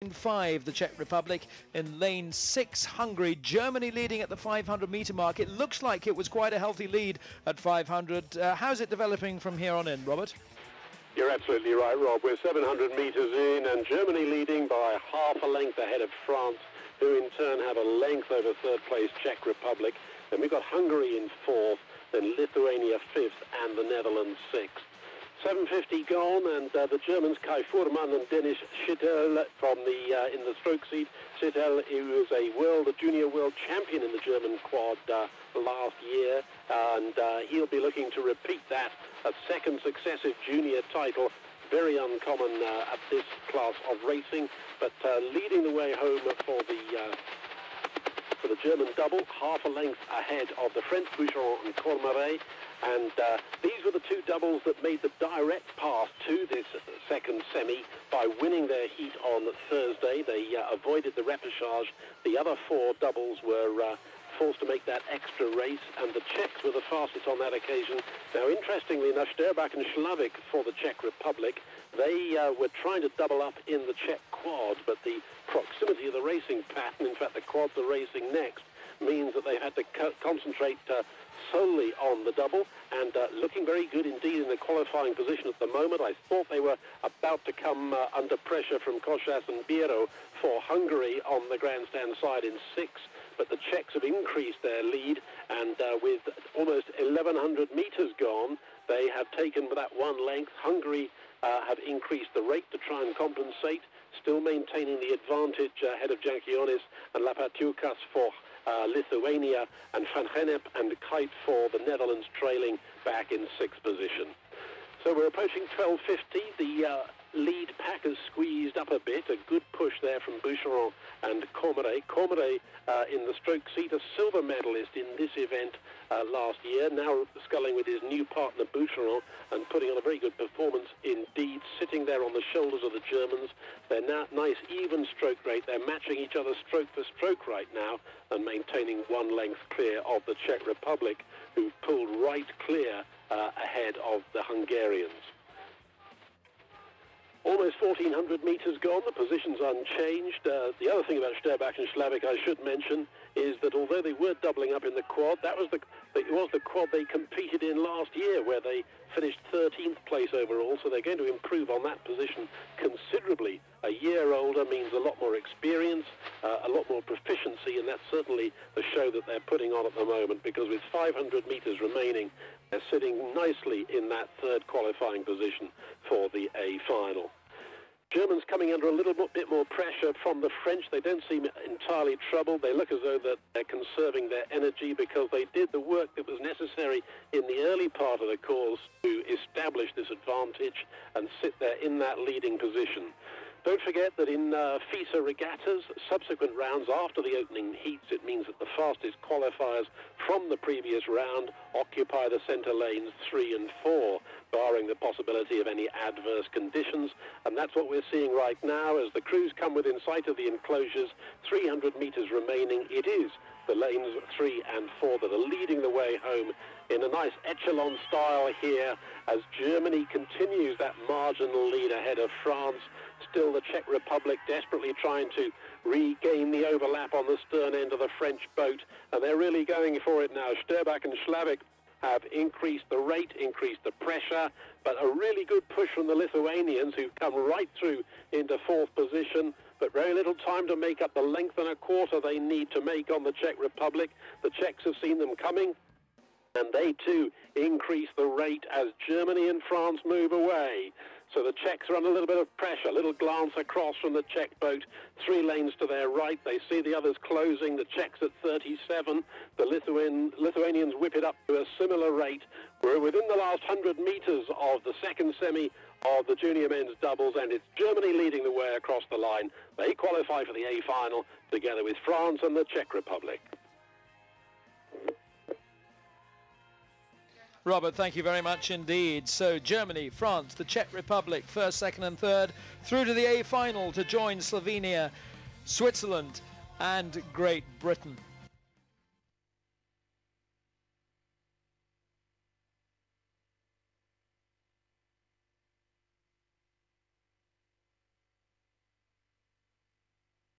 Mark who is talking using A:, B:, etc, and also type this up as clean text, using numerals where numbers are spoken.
A: In 5, the Czech Republic. In lane 6, Hungary. Germany leading at the 500-meter mark. It looks like it was quite a healthy lead at 500. How's it developing from here on in, Robert?
B: You're absolutely right, Rob. We're 700 metres in, and Germany leading by half a length ahead of France, who in turn have a length over third place Czech Republic. Then we've got Hungary in fourth, then Lithuania fifth, and the Netherlands sixth. 7:50 gone, and the Germans Kai Fuhrmann and Dennis Schittel from the in the stroke seat. Schittel, who was a junior world champion in the German quad last year, and he'll be looking to repeat that, a second successive junior title. Very uncommon at this class of racing, but leading the way home for the German double, half a length ahead of the French Boucheron and Cormaret. And these were the two doubles that made the direct path to this second semi by winning their heat on Thursday. They avoided the repechage. The other four doubles were forced to make that extra race, and the Czechs were the fastest on that occasion. Now, interestingly enough, Sterbach and Slavik for the Czech Republic, they were trying to double up in the Czech quad, but the proximity of the racing pattern, in fact, the quads are racing next, means that they had to concentrate solely on the double, and looking very good indeed in the qualifying position at the moment. I thought they were about to come under pressure from Kosas and Biro for Hungary on the grandstand side in 6, but the Czechs have increased their lead, and with almost 1,100 metres gone, they have taken that one length. Hungary have increased the rate to try and compensate, still maintaining the advantage ahead of Jankionis and Lapatiukas for Lithuania, and Van Gennep and Kite for the Netherlands trailing back in 6th position. So we're approaching 12:50. The lead pack has squeezed up a bit. A good push there from Boucheron and Cormaret. Cormaret in the stroke seat, a silver medalist in this event last year, now sculling with his new partner Boucheron and putting on a very good performance indeed, sitting there on the shoulders of the Germans. They're now nice even stroke rate. They're matching each other stroke for stroke right now and maintaining one length clear of the Czech Republic, who pulled right clear ahead of the Hungarians. Almost 1,400 metres gone, the position's unchanged. The other thing about Sterbach and Slavik I should mention is that although they were doubling up in the quad, it was the quad they competed in last year, where they finished 13th place overall, so they're going to improve on that position considerably. A year older means a lot more experience, a lot more proficiency, and that's certainly the show that they're putting on at the moment, because with 500 metres remaining, they're sitting nicely in that third qualifying position for the A final. Germans coming under a little bit more pressure from the French. They don't seem entirely troubled. They look as though that they're conserving their energy, because they did the work that was necessary in the early part of the course to establish this advantage and sit there in that leading position. Don't forget that in FISA regattas, subsequent rounds after the opening heats, it means that the fastest qualifiers from the previous round occupy the centre lanes 3 and 4, barring the possibility of any adverse conditions. And that's what we're seeing right now as the crews come within sight of the enclosures. 300 metres remaining. It is the lanes 3 and 4 that are leading the way home in a nice echelon style here, as Germany continues that marginal lead ahead of France. Still the Czech Republic desperately trying to regain the overlap on the stern end of the French boat, and they're really going for it now. Sterbach and Slavik have increased the rate, increased the pressure, but a really good push from the Lithuanians, who've come right through into 4th position, but very little time to make up the length and a quarter they need to make on the Czech Republic. The Czechs have seen them coming, and they too increase the rate as Germany and France move away. So the Czechs are under a little bit of pressure, a little glance across from the Czech boat, 3 lanes to their right. They see the others closing, the Czechs at 37. The Lithuanians whip it up to a similar rate. We're within the last 100 metres of the second semi of the junior men's doubles, and it's Germany leading the way across the line. They qualify for the A final together with France and the Czech Republic.
A: Robert, thank you very much indeed. So Germany, France, the Czech Republic, 1st, 2nd and 3rd, through to the A final to join Slovenia, Switzerland and Great Britain.